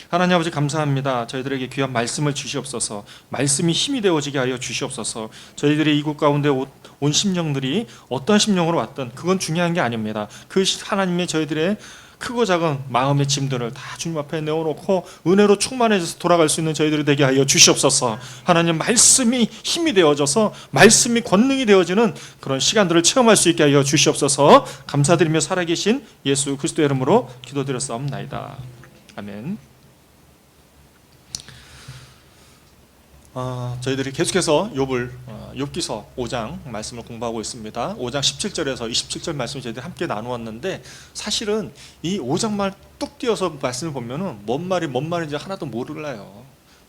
하나님 아버지 감사합니다. 저희들에게 귀한 말씀을 주시옵소서. 말씀이 힘이 되어지게 하여 주시옵소서. 저희들의 이곳 가운데 온 심령들이 어떤 심령으로 왔든 그건 중요한 게 아닙니다. 그 하나님의 저희들의 크고 작은 마음의 짐들을 다 주님 앞에 내어놓고 은혜로 충만해져서 돌아갈 수 있는 저희들이 되게 하여 주시옵소서. 하나님 말씀이 힘이 되어져서 말씀이 권능이 되어지는 그런 시간들을 체험할 수 있게 하여 주시옵소서. 감사드리며 살아계신 예수 그리스도의 이름으로 기도드렸사옵나이다. 아멘. 저희들이 계속해서 욥기서 5장 말씀을 공부하고 있습니다. 5장 17절에서 27절 말씀을 저희들이 함께 나누었는데, 사실은 이 5장만 뚝 띄어서 말씀을 보면은 뭔 말인지 하나도 모르나요.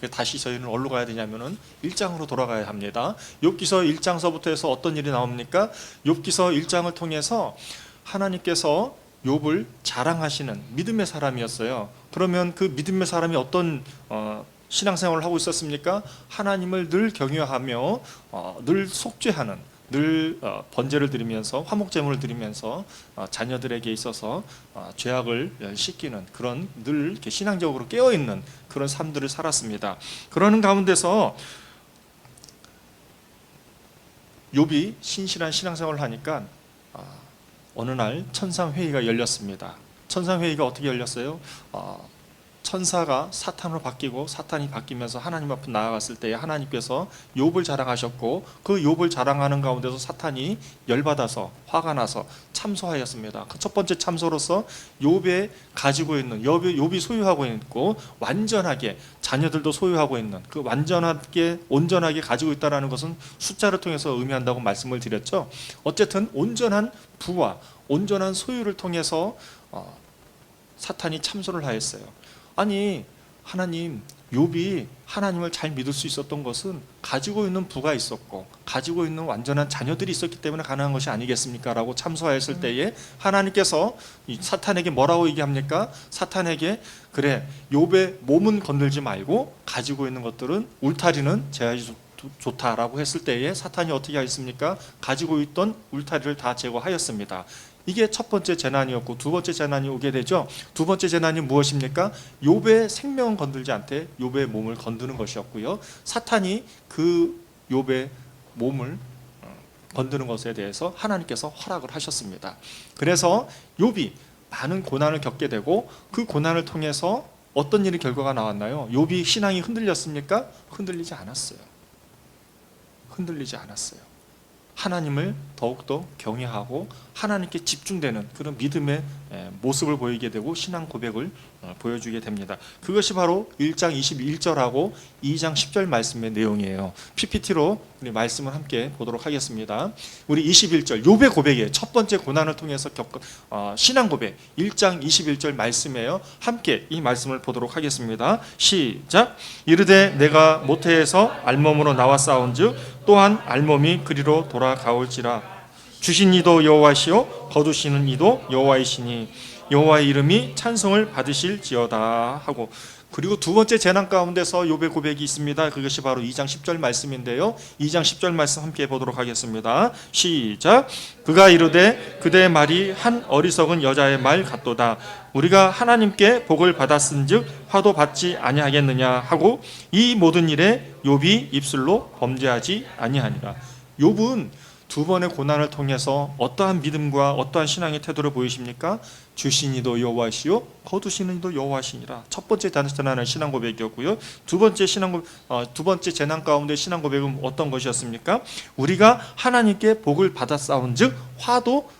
다시 저희는 어디로 가야 되냐면은 1장으로 돌아가야 합니다. 욥기서 1장서부터 해서 어떤 일이 나옵니까? 욥기서 1장을 통해서 하나님께서 욥을 자랑하시는 믿음의 사람이었어요. 그러면 그 믿음의 사람이 어떤 신앙생활을 하고 있었습니까? 하나님을 늘 경외하며 늘 속죄하는, 늘 번제를 드리면서 화목제물을 드리면서 자녀들에게 있어서 죄악을 씻기는 그런 늘 이렇게 신앙적으로 깨어있는 그런 삶들을 살았습니다. 그러는 가운데서 욥이 신실한 신앙생활을 하니까 어느 날 천상회의가 열렸습니다. 천상회의가 어떻게 열렸어요? 천사가 사탄으로 바뀌고 사탄이 바뀌면서 하나님 앞에 나아갔을 때에 하나님께서 욥을 자랑하셨고, 그 욥을 자랑하는 가운데서 사탄이 열받아서 화가 나서 참소하였습니다. 그 첫 번째 참소로서 욥이 가지고 있는, 욥이 소유하고 있고 완전하게 자녀들도 소유하고 있는 그 완전하게 온전하게 가지고 있다는 것은 숫자를 통해서 의미한다고 말씀을 드렸죠. 어쨌든 온전한 부와 온전한 소유를 통해서 사탄이 참소를 하였어요. 아니, 하나님, 욥이 하나님을 잘 믿을 수 있었던 것은 가지고 있는 부가 있었고 가지고 있는 완전한 자녀들이 있었기 때문에 가능한 것이 아니겠습니까? 라고 참소하였을 때에 하나님께서 사탄에게 뭐라고 얘기합니까? 사탄에게, 그래, 욥의 몸은 건들지 말고 가지고 있는 것들은, 울타리는 제하기 좋다라고 했을 때에 사탄이 어떻게 하였습니까? 가지고 있던 울타리를 다 제거하였습니다. 이게 첫 번째 재난이었고, 두 번째 재난이 오게 되죠. 두 번째 재난이 무엇입니까? 욥의 생명은 건들지 않되 욥의 몸을 건드는 것이었고요. 사탄이 그 욥의 몸을 건드는 것에 대해서 하나님께서 허락을 하셨습니다. 그래서 욥이 많은 고난을 겪게 되고, 그 고난을 통해서 어떤 일이 결과가 나왔나요? 욥이 신앙이 흔들렸습니까? 흔들리지 않았어요. 흔들리지 않았어요. 하나님을 더욱더 경외하고 하나님께 집중되는 그런 믿음의 모습을 보이게 되고 신앙 고백을 보여주게 됩니다. 그것이 바로 1장 21절하고 2장 10절 말씀의 내용이에요. PPT로 우리 말씀을 함께 보도록 하겠습니다. 우리 21절 욥의 고백이에요. 첫 번째 고난을 통해서 겪은 신앙 고백, 1장 21절 말씀이에요. 함께 이 말씀을 보도록 하겠습니다. 시작. 이르되 내가 모태에서 알몸으로 나와 싸운즉 또한 알몸이 그리로 돌아가올지라. 주신 이도 여호와시요 거두시는 이도 여호와이시니 여호와의 이름이 찬송을 받으실지어다 하고, 그리고 두 번째 재난 가운데서 욥의 고백이 있습니다. 그것이 바로 2장 10절 말씀인데요. 2장 10절 말씀 함께 보도록 하겠습니다. 시작. 그가 이르되 그대의 말이 한 어리석은 여자의 말 같도다. 우리가 하나님께 복을 받았은즉 화도 받지 아니하겠느냐 하고, 이 모든 일에 욥이 입술로 범죄하지 아니하니라. 욥은 두 번의 고난을 통해서 어떠한 믿음과 어떠한 신앙의 태도를 보이십니까? 주신 이도 여호와시요 거두시는 이도 여호와시니라. 첫 번째 재난은 신앙 고백이었고요. 두 번째 재난 가운데 신앙 고백은 어떤 것이었습니까? 우리가 하나님께 복을 받았사온즉 화도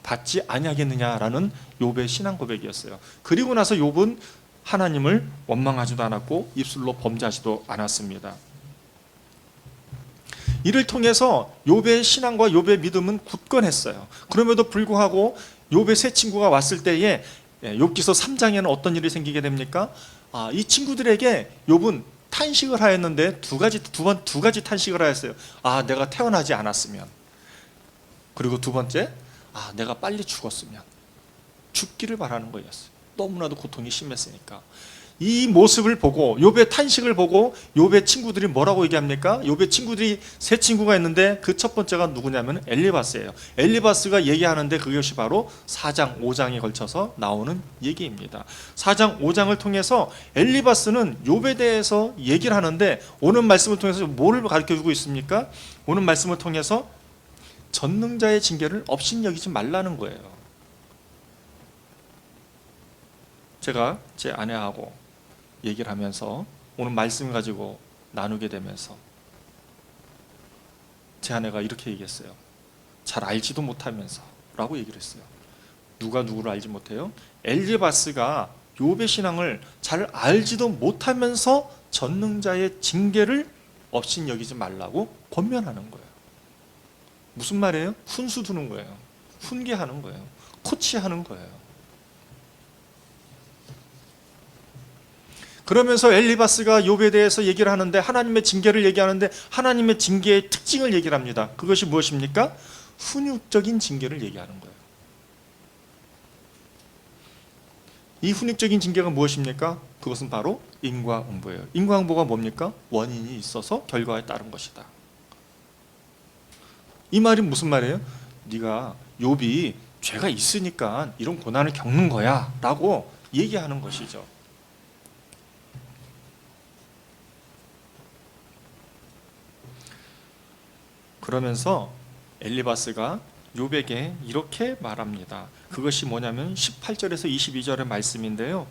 받지 아니하겠느냐라는 욥의 신앙 고백이었어요. 그리고 나서 욥은 하나님을 원망하지도 않았고 입술로 범죄하지도 않았습니다. 이를 통해서 욥의 신앙과 욥의 믿음은 굳건했어요. 그럼에도 불구하고 욥의 세 친구가 왔을 때에 욥기서 3장에는 어떤 일이 생기게 됩니까? 이 친구들에게 욥은 탄식을 하였는데 두 가지 탄식을 하였어요. 내가 태어나지 않았으면, 그리고 두 번째, 내가 빨리 죽었으면, 죽기를 바라는 거였어요. 너무나도 고통이 심했으니까. 이 모습을 보고 욥의 탄식을 보고 욥의 친구들이 뭐라고 얘기합니까? 욥의 친구들이 세 친구가 있는데 그 첫 번째가 누구냐면 엘리바스예요. 엘리바스가 얘기하는데 그것이 바로 4장 5장에 걸쳐서 나오는 얘기입니다. 4장 5장을 통해서 엘리바스는 욥에 대해서 얘기를 하는데 오늘 말씀을 통해서 뭐를 가르쳐주고 있습니까? 오늘 말씀을 통해서 전능자의 징계를 업신여기지 말라는 거예요. 제가 제 아내하고 얘기를 하면서 오늘 말씀을 가지고 나누게 되면서 제 아내가 이렇게 얘기했어요. 잘 알지도 못하면서 라고 얘기를 했어요. 누가 누구를 알지 못해요? 엘리바스가 욥의 신앙을 잘 알지도 못하면서 전능자의 징계를 업신여기지 말라고 권면하는 거예요. 무슨 말이에요? 훈수 두는 거예요. 훈계하는 거예요. 코치하는 거예요. 그러면서 엘리바스가 욥에 대해서 얘기를 하는데 하나님의 징계를 얘기하는데 하나님의 징계의 특징을 얘기를 합니다. 그것이 무엇입니까? 훈육적인 징계를 얘기하는 거예요. 이 훈육적인 징계가 무엇입니까? 그것은 바로 인과응보예요. 인과응보가 뭡니까? 원인이 있어서 결과에 따른 것이다. 이 말이 무슨 말이에요? 네가 욥이 죄가 있으니까 이런 고난을 겪는 거야 라고 얘기하는 것이죠. 그러면서 엘리바스가 욥에게 이렇게 말합니다. 그것이 뭐냐면 18절에서 22절의 말씀인데요.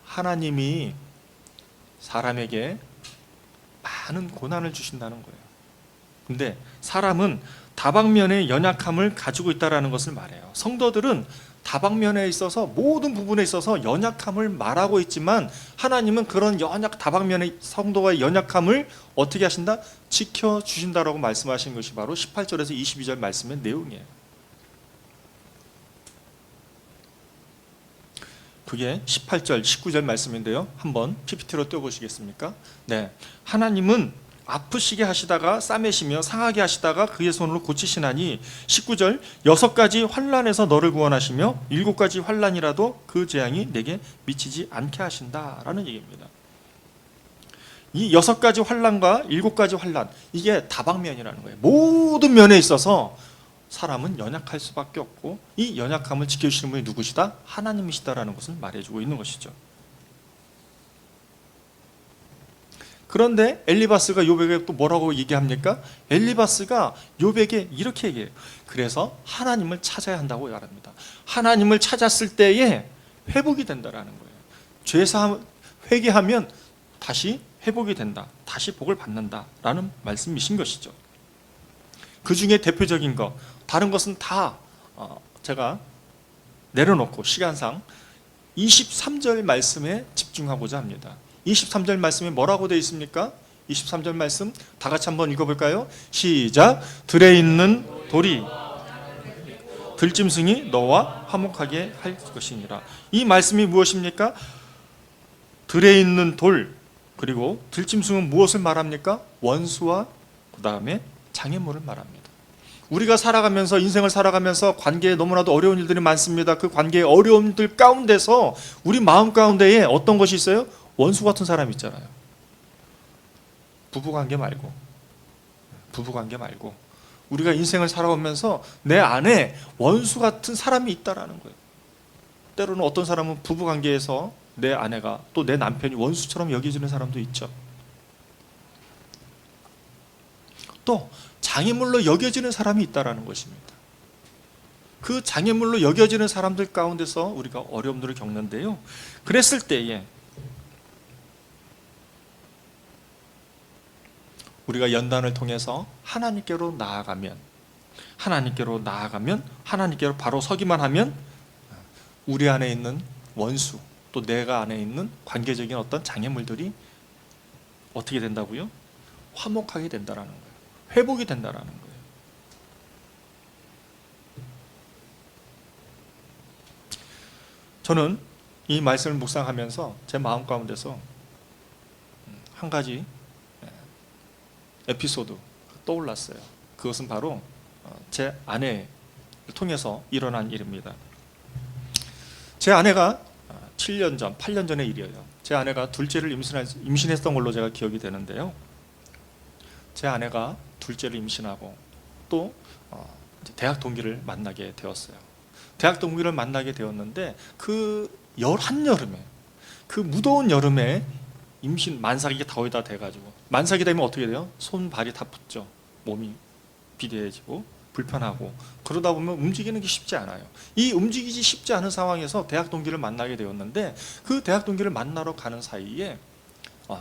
하나님이 사람에게 많은 고난을 주신다는 거예요. 근데 사람은 다방면의 연약함을 가지고 있다는 것을 말해요. 성도들은 다방면에 있어서 모든 부분에 있어서 연약함을 말하고 있지만 하나님은 그런 다방면의 성도의 연약함을 어떻게 하신다? 지켜주신다라고 말씀하신 것이 바로 18절에서 22절 말씀의 내용이에요. 그게 18절, 19절 말씀인데요. 한번 PPT로 띄워보시겠습니까? 네, 하나님은 아프시게 하시다가 싸매시며 상하게 하시다가 그의 손으로 고치시나니 19절 6가지 환난에서 너를 구원하시며 7가지 환난이라도 그 재앙이 내게 미치지 않게 하신다라는 얘기입니다. 이 6가지 환난과 7가지 환난 이게 다방면이라는 거예요. 모든 면에 있어서 사람은 연약할 수밖에 없고 이 연약함을 지켜주시는 분이 누구시다? 하나님이시다라는 것을 말해주고 있는 것이죠. 그런데 엘리바스가 욥에게 또 뭐라고 얘기합니까? 엘리바스가 욥에게 이렇게 얘기해요. 그래서 하나님을 찾아야 한다고 말합니다. 하나님을 찾았을 때에 회복이 된다라는 거예요. 죄사함 회개하면 다시 회복이 된다. 다시 복을 받는다라는 말씀이신 것이죠. 그 중에 대표적인 것, 다른 것은 다 제가 내려놓고 시간상 23절 말씀에 집중하고자 합니다. 23절 말씀에 뭐라고 되어 있습니까? 23절 말씀 다 같이 한번 읽어볼까요? 시작! 들에 있는 돌이 들짐승이 너와 화목하게 할 것이니라. 이 말씀이 무엇입니까? 들에 있는 돌 그리고 들짐승은 무엇을 말합니까? 원수와 그 다음에 장애물을 말합니다. 우리가 살아가면서 인생을 살아가면서 관계에 너무나도 어려운 일들이 많습니다. 그 관계의 어려움들 가운데서 우리 마음 가운데에 어떤 것이 있어요? 원수 같은 사람이 있잖아요. 부부관계 말고 우리가 인생을 살아오면서 내 안에 원수 같은 사람이 있다라는 거예요. 때로는 어떤 사람은 부부관계에서 내 아내가 또 내 남편이 원수처럼 여겨지는 사람도 있죠. 또 장애물로 여겨지는 사람이 있다라는 것입니다. 그 장애물로 여겨지는 사람들 가운데서 우리가 어려움들을 겪는데요. 그랬을 때에 우리가 연단을 통해서 하나님께로 나아가면 하나님께로 바로 서기만 하면 우리 안에 있는 원수 또 내가 안에 있는 관계적인 어떤 장애물들이 어떻게 된다고요? 화목하게 된다라는 거예요. 회복이 된다라는 거예요. 저는 이 말씀을 묵상하면서 제 마음 가운데서 한 가지 에피소드 떠올랐어요. 그것은 바로 제 아내를 통해서 일어난 일입니다. 제 아내가 7년 전, 8년 전의 일이에요. 제 아내가 둘째를 임신했던 걸로 제가 기억이 되는데요. 제 아내가 둘째를 임신하고 또 이제 대학 동기를 만나게 되었어요. 대학 동기를 만나게 되었는데 그 한여름에, 그 무더운 여름에 임신 만삭이 거의 다 돼가지고, 만삭이 되면 어떻게 돼요? 손 발이 다 붓죠. 몸이 비대해지고 불편하고, 그러다 보면 움직이는 게 쉽지 않아요. 이 움직이지 쉽지 않은 상황에서 대학 동기를 만나게 되었는데, 그 대학 동기를 만나러 가는 사이에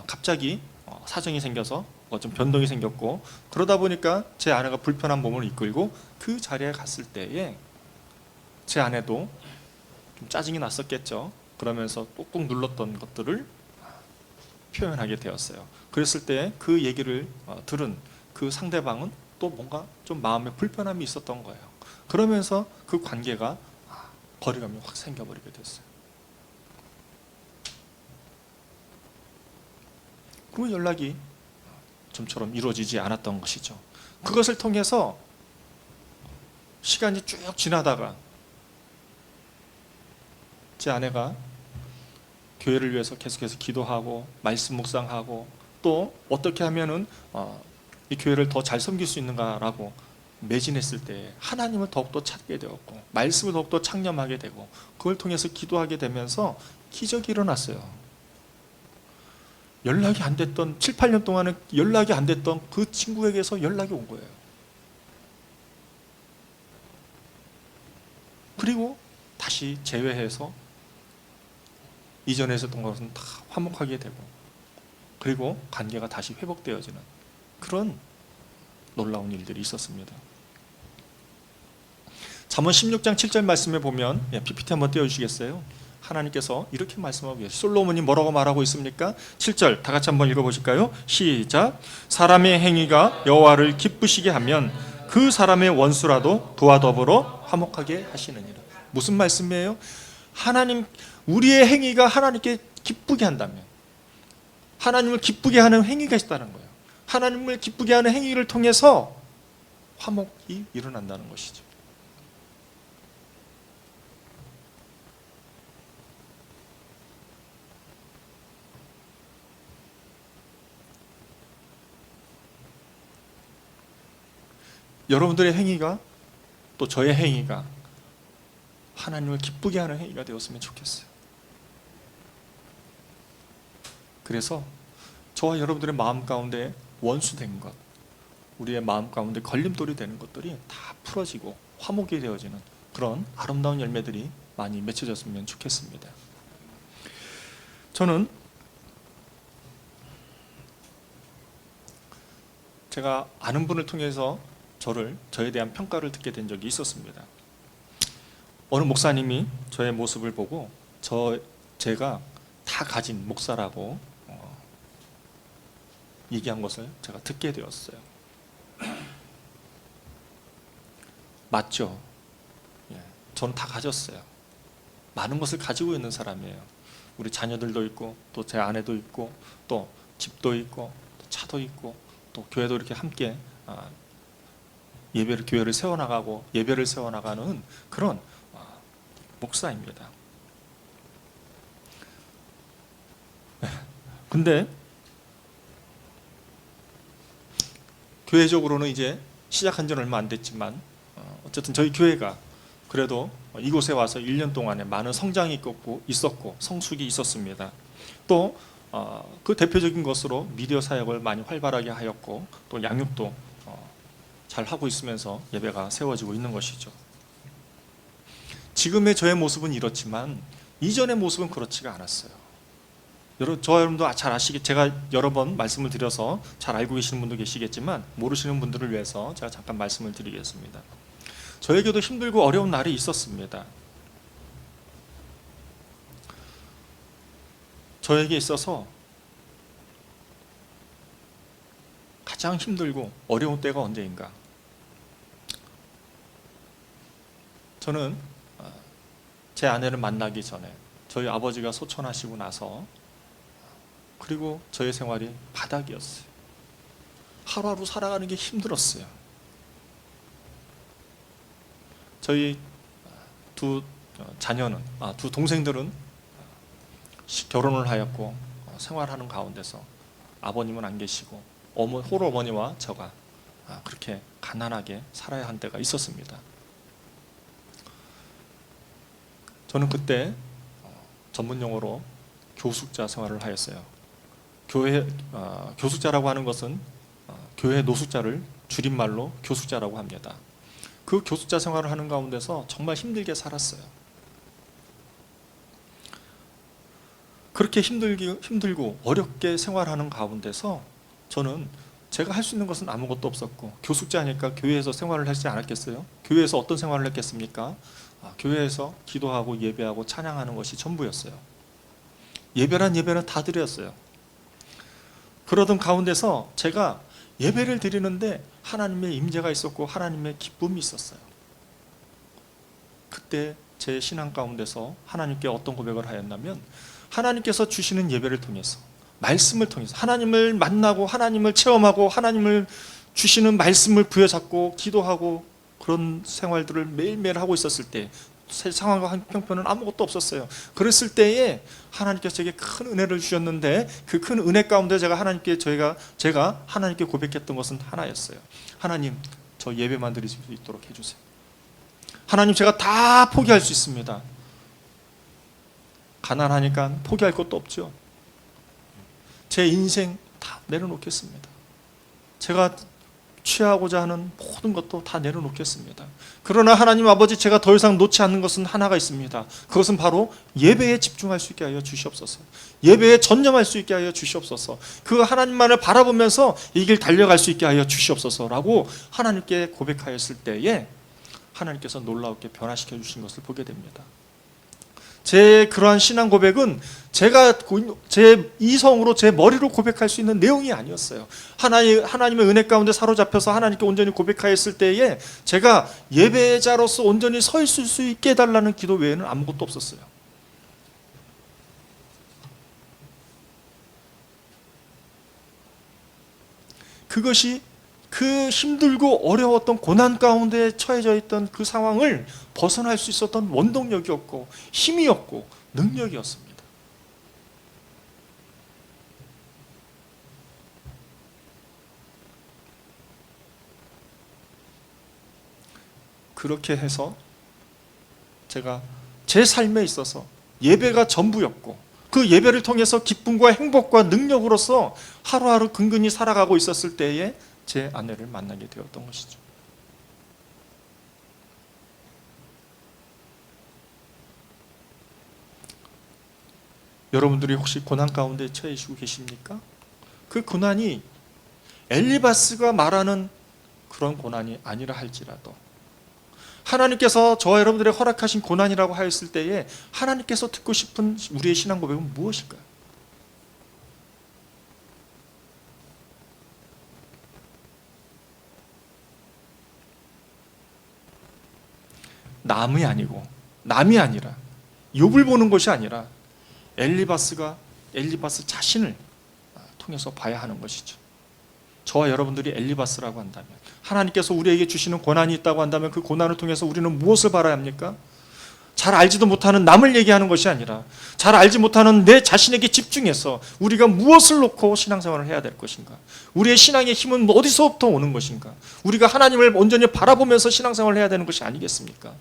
갑자기 사정이 생겨서 좀 변동이 생겼고, 그러다 보니까 제 아내가 불편한 몸을 이끌고 그 자리에 갔을 때에 제 아내도 좀 짜증이 났었겠죠. 그러면서 꾹꾹 눌렀던 것들을 표현하게 되었어요. 그랬을 때 그 얘기를 들은 그 상대방은 또 뭔가 좀 마음에 불편함이 있었던 거예요. 그러면서 그 관계가 거리감이 확 생겨버리게 됐어요. 그리고 연락이 좀처럼 이루어지지 않았던 것이죠. 그것을 통해서 시간이 쭉 지나다가 제 아내가 교회를 위해서 계속해서 기도하고 말씀 묵상하고 또 어떻게 하면은 이 교회를 더 잘 섬길 수 있는가라고 매진했을 때 하나님을 더욱더 찾게 되었고 말씀을 더욱더 창념하게 되고, 그걸 통해서 기도하게 되면서 기적이 일어났어요. 연락이 안 됐던 7, 8년 동안은 연락이 안 됐던 그 친구에게서 연락이 온 거예요. 그리고 다시 재회해서 이전에 있었던 것은 다 화목하게 되고, 그리고 관계가 다시 회복되어지는 그런 놀라운 일들이 있었습니다. 잠언 16장 7절 말씀에 보면, PPT 한번 띄워주시겠어요? 하나님께서 이렇게 말씀하고 계세요. 솔로몬이 뭐라고 말하고 있습니까? 7절 다 같이 한번 읽어보실까요? 시작. 사람의 행위가 여호와를 기쁘시게 하면 그 사람의 원수라도 그와 더불어 화목하게 하시느니라. 무슨 말씀이에요? 하나님, 우리의 행위가 하나님께 기쁘게 한다면, 하나님을 기쁘게 하는 행위가 있다는 거예요. 하나님을 기쁘게 하는 행위를 통해서 화목이 일어난다는 것이죠. 여러분들의 행위가 또 저의 행위가 하나님을 기쁘게 하는 행위가 되었으면 좋겠어요. 그래서 저와 여러분들의 마음 가운데 원수된 것, 우리의 마음 가운데 걸림돌이 되는 것들이 다 풀어지고 화목이 되어지는 그런 아름다운 열매들이 많이 맺혀졌으면 좋겠습니다. 저는 제가 아는 분을 통해서 저에 대한 평가를 듣게 된 적이 있었습니다. 어느 목사님이 저의 모습을 보고 제가 다 가진 목사라고 얘기한 것을 제가 듣게 되었어요. 맞죠? 저는 다 가졌어요. 많은 것을 가지고 있는 사람이에요. 우리 자녀들도 있고 또 제 아내도 있고 또 집도 있고 또 차도 있고 또 교회도 이렇게 함께 교회를 세워나가고 예배를 세워나가는 그런 목사입니다. 근데 교회적으로는 이제 시작한 지는 얼마 안 됐지만 어쨌든 저희 교회가 그래도 이곳에 와서 1년 동안에 많은 성장이 있었고 성숙이 있었습니다. 또 그 대표적인 것으로 미디어 사역을 많이 활발하게 하였고 또 양육도 잘 하고 있으면서 예배가 세워지고 있는 것이죠. 지금의 저의 모습은 이렇지만 이전의 모습은 그렇지가 않았어요. 여러분도 잘 제가 여러 번 말씀을 드려서 잘 알고 계시는 분도 계시겠지만 모르시는 분들을 위해서 제가 잠깐 말씀을 드리겠습니다. 저에게도 힘들고 어려운 날이 있었습니다. 저에게 있어서 가장 힘들고 어려운 때가 언제인가? 저는 제 아내를 만나기 전에 저희 아버지가 소천하시고 나서, 그리고 저의 생활이 바닥이었어요. 하루하루 살아가는 게 힘들었어요. 저희 두 동생들은 결혼을 하였고 생활하는 가운데서 아버님은 안 계시고 홀어머니와 저가 그렇게 가난하게 살아야 한 때가 있었습니다. 저는 그때 전문 용어로 교숙자 생활을 하였어요. 교숙자라고 하는 것은 교회 노숙자를 줄임말로 교숙자라고 합니다. 그 교숙자 생활을 하는 가운데서 정말 힘들게 살았어요. 그렇게 힘들고 어렵게 생활하는 가운데서 저는 제가 할 수 있는 것은 아무것도 없었고, 교숙자니까 교회에서 생활을 하지 않았겠어요? 교회에서 어떤 생활을 했겠습니까? 교회에서 기도하고 예배하고 찬양하는 것이 전부였어요. 예배는 다 드렸어요. 그러던 가운데서 제가 예배를 드리는데 하나님의 임재가 있었고 하나님의 기쁨이 있었어요. 그때 제 신앙 가운데서 하나님께 어떤 고백을 하였냐면, 하나님께서 주시는 예배를 통해서, 말씀을 통해서 하나님을 만나고 하나님을 체험하고 하나님을 주시는 말씀을 부여잡고 기도하고 그런 생활들을 매일매일 하고 있었을 때, 상황과 형편은 아무것도 없었어요. 그랬을 때에 하나님께서 제게 큰 은혜를 주셨는데, 그 큰 은혜 가운데 제가 하나님께 고백했던 것은 하나였어요. 하나님, 저 예배만 드릴 수 있도록 해주세요. 하나님, 제가 다 포기할 수 있습니다. 가난하니까 포기할 것도 없죠. 제 인생 다 내려놓겠습니다. 제가 취하고자 하는 모든 것도 다 내려놓겠습니다. 그러나 하나님 아버지, 제가 더 이상 놓지 않는 것은 하나가 있습니다. 그것은 바로 예배에 집중할 수 있게 하여 주시옵소서. 예배에 전념할 수 있게 하여 주시옵소서. 그 하나님만을 바라보면서 이 길 달려갈 수 있게 하여 주시옵소서라고 하나님께 고백하였을 때에 하나님께서 놀라웠게 변화시켜 주신 것을 보게 됩니다. 제 그러한 신앙 고백은 제가 제 이성으로 제 머리로 고백할 수 있는 내용이 아니었어요. 하나님의 은혜 가운데 사로잡혀서 하나님께 온전히 고백하였을 때에 제가 예배자로서 온전히 서 있을 수 있게 해달라는 기도 외에는 아무것도 없었어요. 그것이 그 힘들고 어려웠던 고난 가운데 처해져 있던 그 상황을 벗어날 수 있었던 원동력이었고 힘이었고 능력이었습니다. 그렇게 해서 제가 제 삶에 있어서 예배가 전부였고, 그 예배를 통해서 기쁨과 행복과 능력으로서 하루하루 근근히 살아가고 있었을 때에 제 아내를 만나게 되었던 것이죠. 여러분들이 혹시 고난 가운데 처해지고 계십니까? 그 고난이 엘리바스가 말하는 그런 고난이 아니라 할지라도, 하나님께서 저와 여러분들의 허락하신 고난이라고 하였을 때에 하나님께서 듣고 싶은 우리의 신앙 고백은 무엇일까요? 남이 아니라 욥을 보는 것이 아니라 엘리바스 자신을 통해서 봐야 하는 것이죠. 저와 여러분들이 엘리바스라고 한다면, 하나님께서 우리에게 주시는 고난이 있다고 한다면 그 고난을 통해서 우리는 무엇을 바라야 합니까? 잘 알지도 못하는 남을 얘기하는 것이 아니라 잘 알지 못하는 내 자신에게 집중해서 우리가 무엇을 놓고 신앙생활을 해야 될 것인가? 우리의 신앙의 힘은 어디서부터 오는 것인가? 우리가 하나님을 온전히 바라보면서 신앙생활을 해야 되는 것이 아니겠습니까?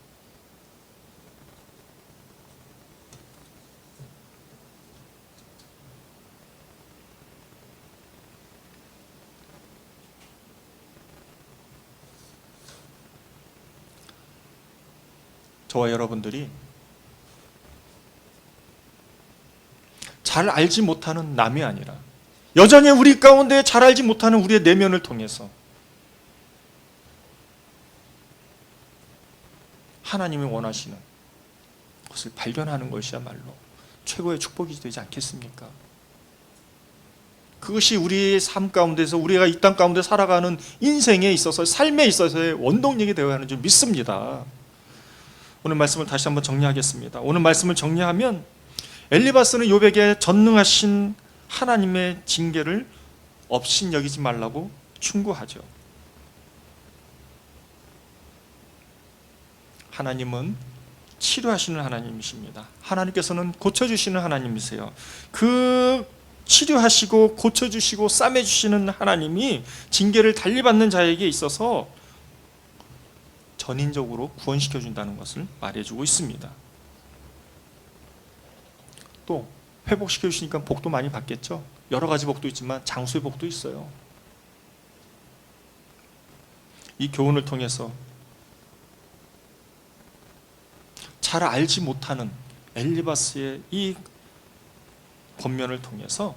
저와 여러분들이 잘 알지 못하는 남이 아니라 여전히 우리 가운데 잘 알지 못하는 우리의 내면을 통해서 하나님이 원하시는 것을 발견하는 것이야말로 최고의 축복이 되지 않겠습니까? 그것이 우리의 삶 가운데서, 우리가 이 땅 가운데 살아가는 인생에 있어서, 삶에 있어서의 원동력이 되어야 하는 줄 믿습니다. 오늘 말씀을 다시 한번 정리하겠습니다. 오늘 말씀을 정리하면 엘리바스는 욥에게 전능하신 하나님의 징계를 업신여기지 말라고 충고하죠. 하나님은 치료하시는 하나님이십니다. 하나님께서는 고쳐주시는 하나님이세요. 그 치료하시고 고쳐주시고 싸매주시는 하나님이 징계를 달리 받는 자에게 있어서 전인적으로 구원시켜준다는 것을 말해주고 있습니다. 또 회복시켜주시니까 복도 많이 받겠죠. 여러 가지 복도 있지만 장수의 복도 있어요. 이 교훈을 통해서 잘 알지 못하는 엘리바스의 이 권면을 통해서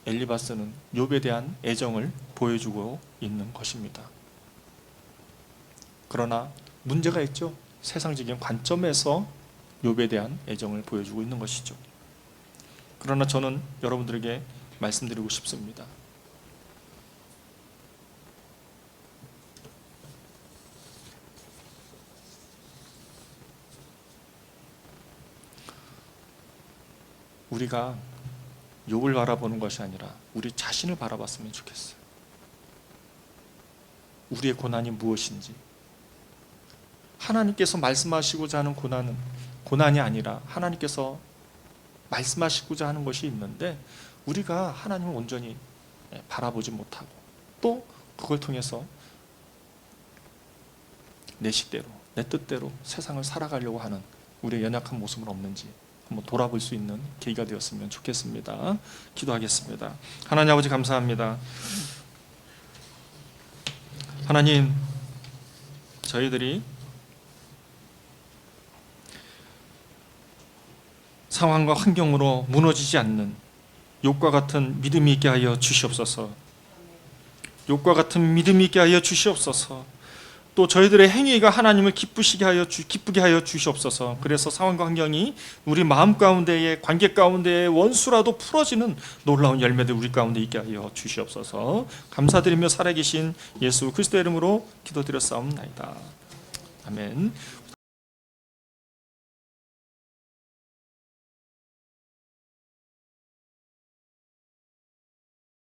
엘리바스는 욥에 대한 애정을 보여주고 있는 것입니다. 그러나 문제가 있죠. 세상적인 관점에서 욥에 대한 애정을 보여주고 있는 것이죠. 그러나 저는 여러분들에게 말씀드리고 싶습니다. 우리가 욥을 바라보는 것이 아니라 우리 자신을 바라봤으면 좋겠어요. 우리의 고난이 무엇인지, 하나님께서 말씀하시고자 하는 고난은 고난이 아니라 하나님께서 말씀하시고자 하는 것이 있는데 우리가 하나님을 온전히 바라보지 못하고 또 그걸 통해서 내 식대로 내 뜻대로 세상을 살아가려고 하는 우리의 연약한 모습은 없는지 한번 돌아볼 수 있는 계기가 되었으면 좋겠습니다. 기도하겠습니다. 하나님 아버지 감사합니다. 하나님, 저희들이 상황과 환경으로 무너지지 않는 욥과 같은 믿음이 있게 하여 주시옵소서. 욥과 같은 믿음이 있게 하여 주시옵소서. 또 저희들의 행위가 하나님을 기쁘게 하여 주시옵소서. 그래서 상황과 환경이 우리 마음 가운데에, 관계 가운데에 원수라도 풀어지는 놀라운 열매들 우리 가운데 있게 하여 주시옵소서. 감사드리며 살아계신 예수 그리스도의 이름으로 기도드렸사옵나이다. 아멘.